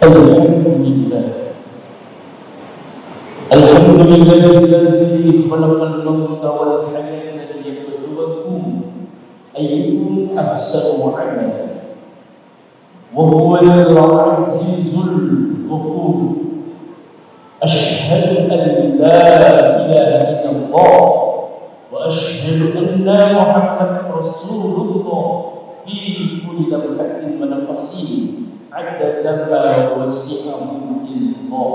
Alhamdulillah. Alhamdulillahilladzi khalaqal mauta wal hayata liyabluwakum ayyukum ahsanu amala. Wa huwal azizul ghafur. Asyhadu an la ilaha illallah wa asyhadu anna Muhammadar Rasulullah fi kulli lamhatin wa nafasin. عدد ما وسعه الله.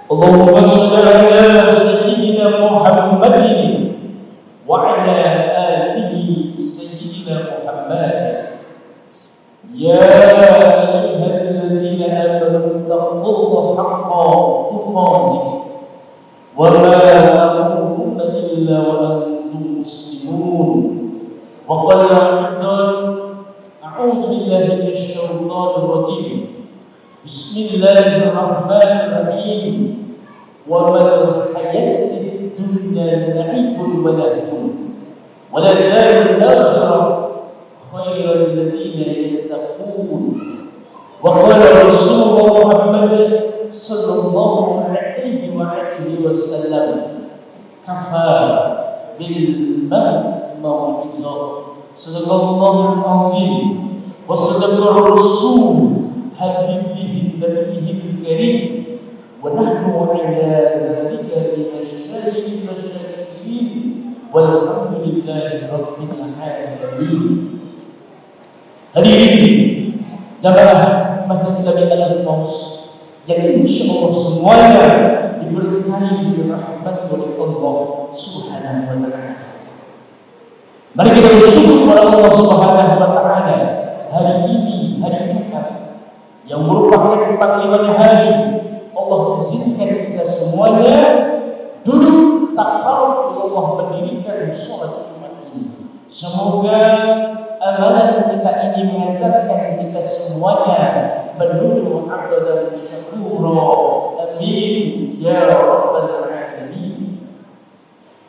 اللهم صل على سيدنا محمد وعلى آله سيدنا محمد. يا أيها الذين آمنوا اتقوا الله حق تقاته ولا تموتن إلا وأنتم مسلمون. وقال أعوذ بالله من الشيطان الرجيم. بسم الله الرحمن الرحيم. وما الحياة الدنيا لعب ولهو وللدار الآخرة خير الذين يتقون. وقال رسول الله محمد صلى الله عليه وآله وسلم كفى بالمرء موعظة. صدق الله العظيم وصدق الرسول حبيبه نبيه الكريم ونحن على ذلك من الشاهدين والشاكرين والحمد لله رب العالمين. Hadirin jamaah Masjid Jami Al-Firdaus yang insyaallah semuanya diberkahi rahmat oleh Allah Subhanahu wa taala. Mari kita bersyukur kepada Allah Subhanahu wa taala hari ini, hari Jumat yang merupakan 45 hari. Allah izinkan kita semuanya duduk takarruf Allah mendirikan salat Jumat ini. Semoga amalan kita ini mengantarkan kita semuanya menuju abdan syakura. Amin ya rabbal alamin.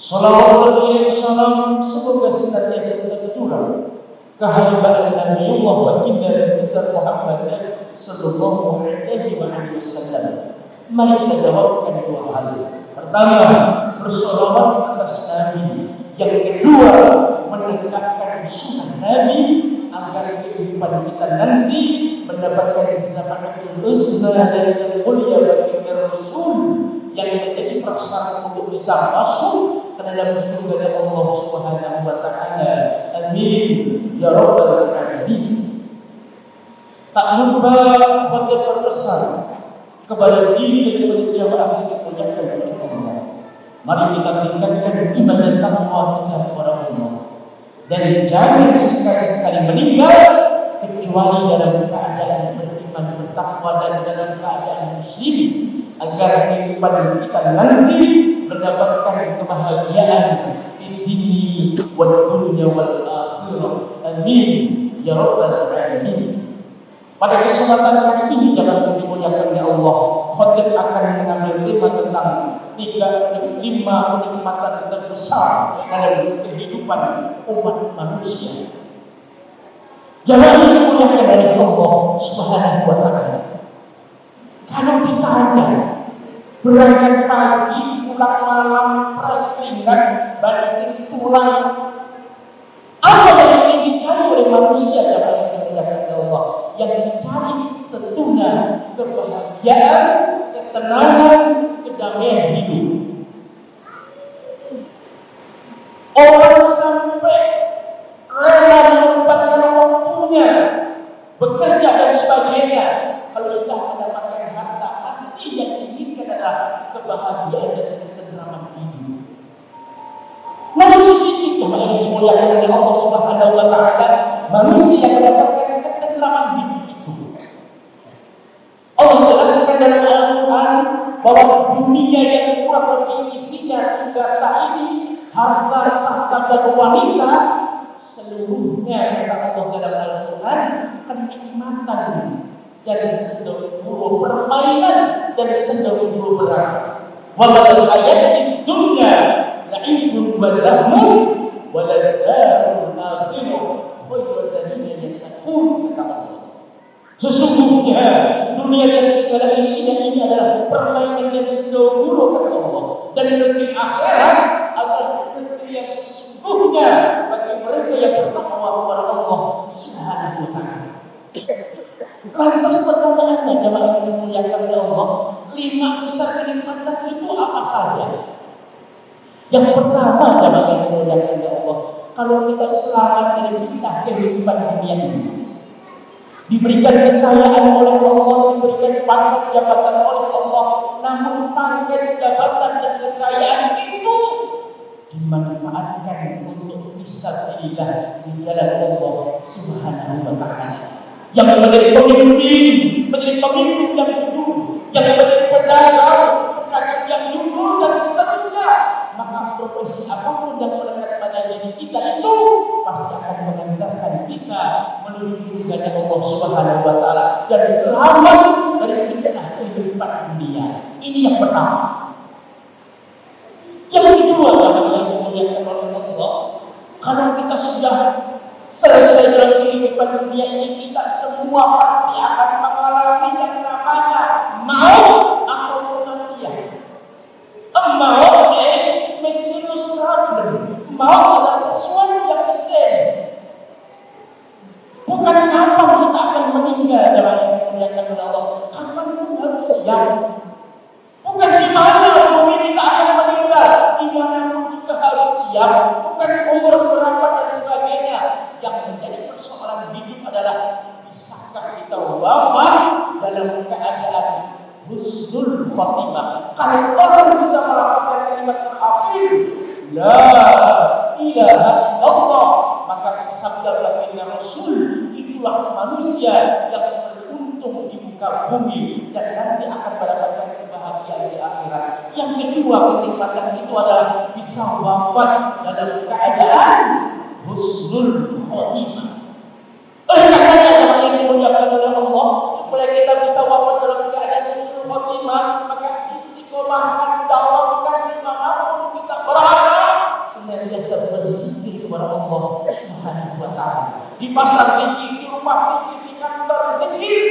Salawat dan salam semoga senantiasa tercurah kehadiran Nabi Allah baginda besar Muhammad sallallahu alaihi wasallam. Mari kita jawabkan dua hal. Pertama, bersolawat atas Nabi. Yang kedua, mendekatkan sunnah Nabi agar kehidupan kita nanti mendapatkan syafaatul husna dari yang mulia baginda Rasul yang menjadi prasyarat untuk bisa masuk ke dalam surga Allah Subhanahu wa taala. Amin ya rabbal alamin. Tak lupa pada berpesan kepada diri dan kepada jamaah yang dimuliakan oleh Allah. Mari kita tingkatkan iman dan takwa kita kepada Allah. Dan jangan sekali-sekali meninggal kecuali dalam keadaan beriman, bertakwa dan dalam keadaan muslim, agar kehidupan kita nanti mendapatkan kebahagiaan di dunia wal dunya wal akhirah. Amin ya rabbal alamin. Pada kesempatan kali ini dapat dimuliakan oleh Allah, khotib akan mengambil tema tentang 5 kenikmatan terbesar dalam kehidupan umat manusia. Jangan dimuliakan oleh Allah Subhanahu wa taala. Kalau ditanya berangkat pagi, pulang malam, perseringan, balik pulang, apa yang ingin dicari oleh manusia dalam kemuliaan Allah? Yang dicari tentunya kebahagiaan, ketenangan, kedamaian hidup. Orang sampai rela melupakan waktunya, bekerja dan sebagainya, kalau sudah mendapatkan harta, pasti yang diinginkan adalah kebahagiaan dan ketenangan hidup. Namun sedikit yang dimuliakan oleh Allah Subhanahu wa taala, manusia yang mendapatkan ketenangan hidup itu. Allah jelaskan dalam Al-Quran bahwa dunia yang kurang lebih isinya 3 ini, harta, tahta dan wanita, seluruhnya kata Allah dalam Al-Quran kenikmatan dan seluruh permainan dan seluruh berat. Wa mal hayatid dunya la'ibun wa lahmun wa ladarul akhirah khairul ladzina yattaqun. Sesungguhnya Dunia dan segala isinya ini adalah permainan yang sejauh kata Allah. Dan negeri akhirat adalah negeri yang sesungguhnya bagi mereka yang bertakwa kepada Allah Subhanahu wa taala. Lantas pertanyaannya, jemaah yang dimuliakan oleh Allah, 5 besar kenikmatan itu apa saja? Yang pertama, jemaah yang dimuliakan oleh Allah, kalau kita selamat dari kita kehidupan dunia ini, diberikan kekayaan oleh Allah, diberikan pangkat jabatan oleh Allah, namun pangkat jabatan dan kekayaan itu dimanfaatkan untuk fisabilillah di jalan Allah Subhanahu wa taala. Yang menjadi pemimpin yang jujur, yang menjadi pedagang yang jujur dan seterusnya, maka profesi apapun yang melekat pada diri kita itu pasti akan mengantarkan kita menuju surga Allah Subhanahu wa taala dan selamat dari fitnah kehidupan dunia. Ini yang pertama. Yang kedua, yang dimuliakan oleh Allah, kalau kita sudah selesai dalam kehidupan dunia ini, kita semua pasti akan mengalami yang namanya maut atau kematian. Maut is mysterious problem. Maut adalah sesuatu yang misteri. Bukan kapan kita akan meninggal dalam yang dimuliakan oleh Allah. Kapan pun harus siap. Bukan di mana bumi kita akan meninggal, di mana pun juga harus siap. Bukan umur berapa dan sebagainya. Yang menjadi persoalan hidup adalah bisakah kita wafat dalam keadaan husnul khotimah. Kalau orang bisa melakukan kalimat terakhir la ilaha illallah, maka sabda baginda Rasul, itulah manusia yang beruntung di muka bumi dan nanti akan mendapatkan kebahagiaan di akhirat. Yang kedua, kenikmatan itu adalah bisa wafat dalam keadaan husnul khotimah. Oleh karenanya yang dimuliakan oleh Allah, supaya kita bisa wafat dalam keadaan husnul khotimah, maka istiqomahkan dakwahkan dimanapun kita berada, senantiasa berzikir kepada Allah Subhanahu wa taala. Di pasar zikir, di rumah zikir, di kantor zikir.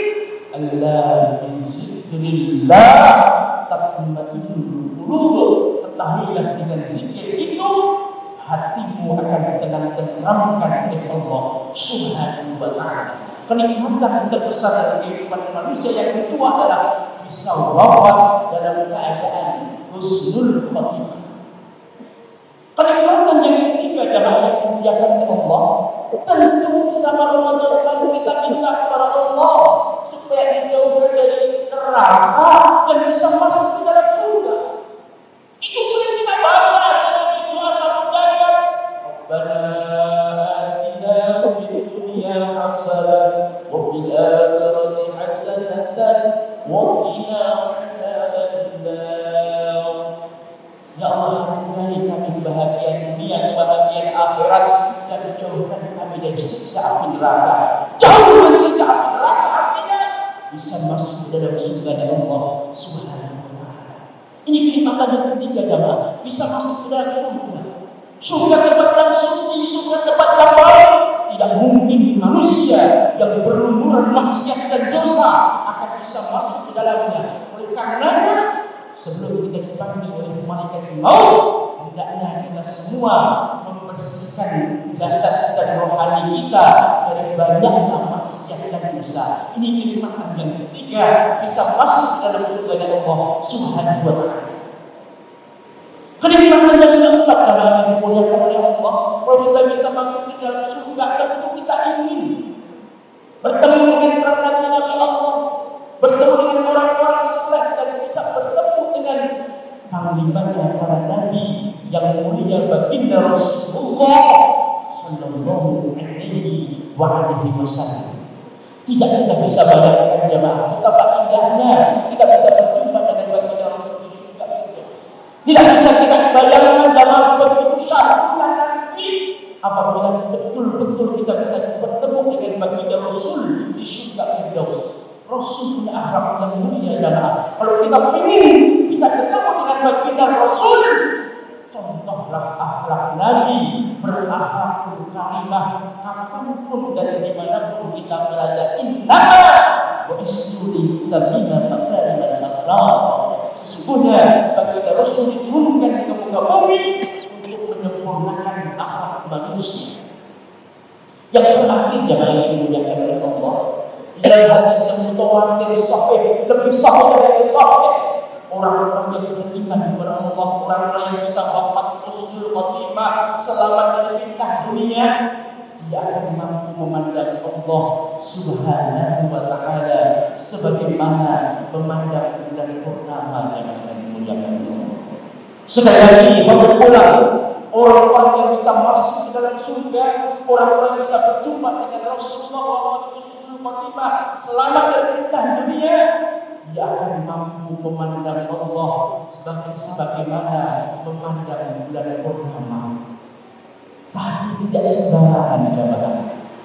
Allah bizikrillah tatma'innul qulub. Ketahuilah dengan zikir itu hatimu akan tenang-tenangkan oleh Allah Subhanahu wa taala. Kenikmatan terbesar dari kehidupan manusia yang kedua adalah bisa wafat dalam keadaan husnul khotimah. Kenikmatan yang ketiga, jemaah yang dimuliakan oleh Allah, tentu sama Ramadan kita minta kepada Allah supaya dijauhkan dari neraka dan bisa masuk ke dalam surga. Itu sering kita baca dalam doa satu ayat. Rabbana atina fid dunya hasanah wa fil akhirati hasanah wa qina adzabannar. Ya Allah, beri kami bahagian dunia, bahagian akhirat, dan jauhkan kami dari siksa api neraka. Jauh dari siksa api neraka artinya bisa masuk dalam surga Allah Subhanahu wa taala. Ini kenikmatan yang ketiga, jemaah, bisa masuk ke dalam surga. Surga tempat yang suci, surga tempat yang baik. Tidak mungkin manusia yang berlumuran maksiat dan dosa akan bisa masuk ke dalamnya. Oleh karenanya, sebelum kita dipanggil oleh malaikat maut, hendaknya kita semua membersihkan jasad dan rohani kita dari banyaknya maksiat dan dosa. Ini kenikmatan yang ketiga, bisa masuk dalam surga Allah Subhanahu wa taala. Kenikmatan yang keempat, yang dimuliakan oleh Allah, kalau sudah bisa masuk ke dalam surga, tentu kita ingin bertemu dengan para nabi Allah, bertemu dengan orang-orang saleh, dan bisa bertemu dengan panglima para nabi yang mulia baginda Rasulullah sallallahu alaihi wasallam. Tidak kita bisa bayangkan, jemaah, betapa indahnya kita bisa berjumpa dengan baginda Rasulullah di surga itu. Tidak bisa kita bayangkan dalam begitu syarafnya nanti apabila betul-betul kita bisa bertemu dengan baginda Rasul di surga Firdaus. Rasul punya akhlak yang mulia, jemaah. Kalau kita ingin bisa ketemu dengan baginda Rasul, contohlah akhlak Nabi, berakhlak karimah kapanpun dan dimanapun kita berada. Inna wa isri tabina makarim al-akhlaq. Sesungguhnya baginda Rasul diturunkan ke muka bumi untuk menyempurnakan akhlak manusia. Yang terakhir jemaah yang dimuliakan oleh Allah, dalam hadis yang mutawatir sahih, lebih sahih dari sahih, orang-orang yang beriman kepada Allah, orang-orang yang bisa wafat husnul khatimah, selamat dari fitnah dunia, dia akan mampu memandang Allah Subhanahu wa taala sebagaimana memandang bulan purnama yang akan dimuliakan Allah. Sekali lagi, bagi ulang, orang-orang yang bisa masuk ke dalam surga, orang-orang yang bisa berjumpa dengan Rasulullah SAW, selamat dari fitnah dunia, dia akan mampu memandang Allah sebagaimana memandang bulan purnama. Tapi tidak sembarangan jemaah.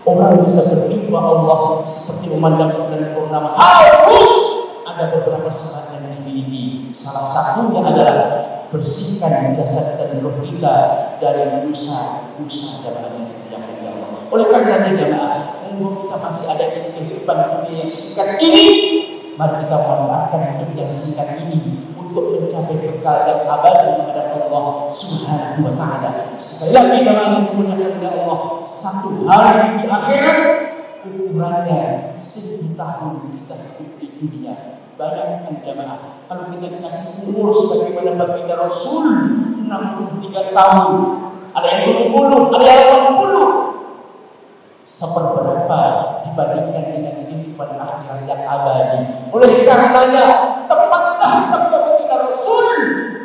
Orang bisa berjumpa Allah seperti memandang bulan purnama. Harus ada beberapa syarat yang dimiliki. Salah satunya adalah bersihkan jasad dan roh kita dari dosa-dosa jemaah yang tidak Allah. Oleh karena jemaah, umur kita masih ada di kehidupan dunia yang singkat ini, mari kita manfaatkan hidup yang singkat ini untuk mencapai bekal yang abadi kepada Allah Subhanahu wa taala. Sekali lagi jemaah yang dimuliakan oleh Allah, satu hari di akhirat ukurannya 1000 tahun kita hidup di dunia. Bayangkan jemaah, kalau kita dikasih umur sebagaimana baginda Rasul 63 tahun, ada yang 20, ada yang 80. Seberapa dibandingkan dengan kehidupan akhirat yang abadi. Oleh karenanya, tepatlah sabda baginda Rasul,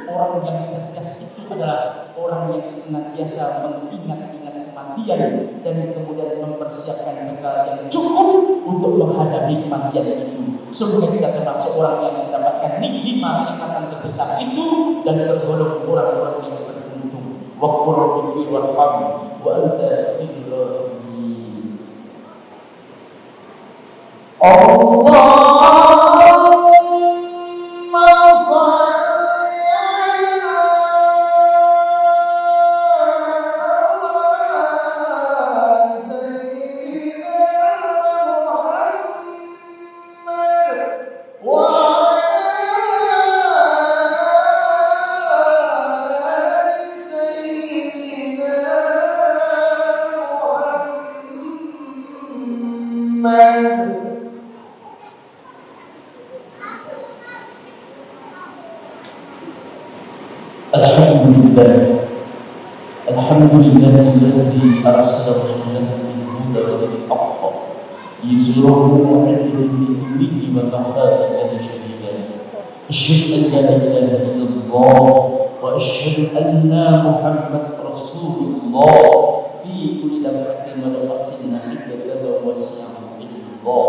orang yang cerdas itu adalah orang yang senantiasa mengingat-ingat kematian dan kemudian mempersiapkan bekal yang cukup untuk menghadapi kematian itu. Semoga kita termasuk orang yang mendapatkan 5 nikmatan terbesar itu dan tergolong orang-orang yang beruntung. Wa qul rabbi warham wa anta khairur rahimin. Allahumma shalli ala Alhamdulillah alladzi arsala rasulahu bil huda wa dinil haqq yuzhiruhu 'ala ad-dini kullihi wa kafa billahi shahida. Asyhadu an la ilaha illallah wa asyhadu anna Muhammadar Rasulullah fi kulli lamhatin wa nafsin idza wasi'a illallah.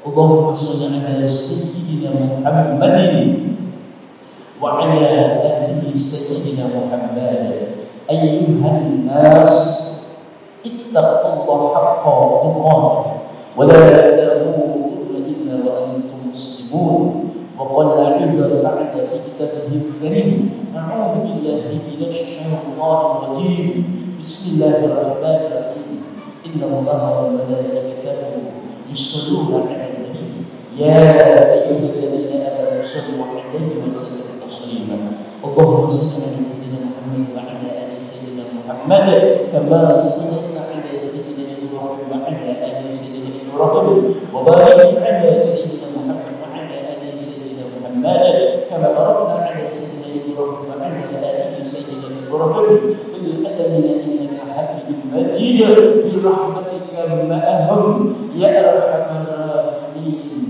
Allahumma shalli 'ala sayyidina Muhammadin wa 'ala ali sayyidina Muhammad. أيها الناس اتقوا الله حق تقاته ولا تموتن إلا وأنتم مسلمون. وقال أيضا بعد كتابه الكريم أعوذ بالله من الشيطان الرجيم بسم الله الرحمن الرحيم إن الله وملائكته يصلون على النبي يا أيها الذين آمنوا صلوا عليه وسلموا تسليما. اللهم صل على سيدنا محمد وعلى محمد كما صليت على سيدنا إبراهيم وعلى آل سيدنا إبراهيم وبارك على سيدنا محمد وعلى آل سيدنا محمد كما باركنا على سيدنا إبراهيم وعلى آل سيدنا إبراهيم في العالمين إنك حميد مجيد برحمتك معهم يا أرحم الراحمين.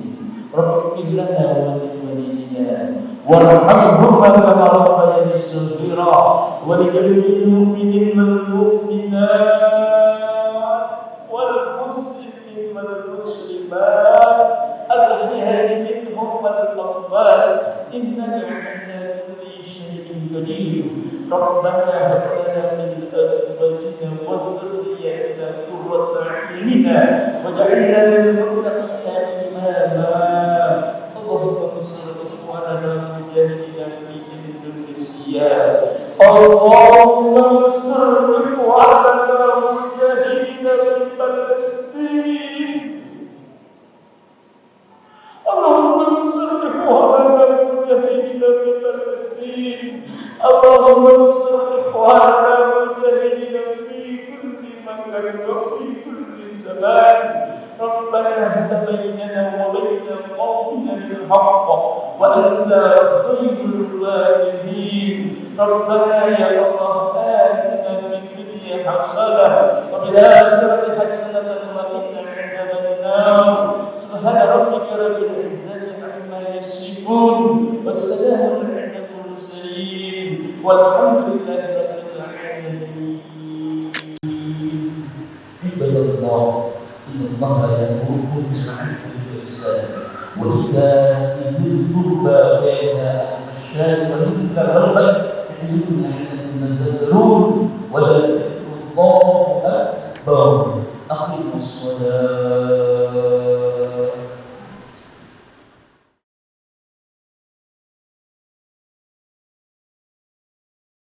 رب اغفر لنا ولوالدينا وارحمهما كما ربياني صغيرا ولجميع المؤمنين والمؤمنات والمسلمين والمسلمات الأحياء منهم والأموات إنك على كل شيء قدير. ربنا هب لنا من أزواجنا وذرياتنا قرة أعين واجعلنا للمتقين إماما. اللهم صل على مجاهدنا في إندونيسيا. اللهم صل على مجاهدنا في فلسطين. اللهم انصر إخواننا المجاهدين في كل مكان وفي كل زمان. ربنا هب بيننا وبين قومنا بالحق وأنت خير الوارثين. ربنا يا الله آتنا في الدنيا حسنة وفي الآخرة حسنة وقنا عذاب النار. سبحان ربك رب العزة عما يصفون والسلام على المرسلين والحمد لله رب العالمين. عباد الله إن الله يأمركم بالعدل والإحسان وإيتاء ذي القربى وينهى عن الفحشاء والمنكر والبغي يعظكم لعلكم تذكرون. ولذكر الله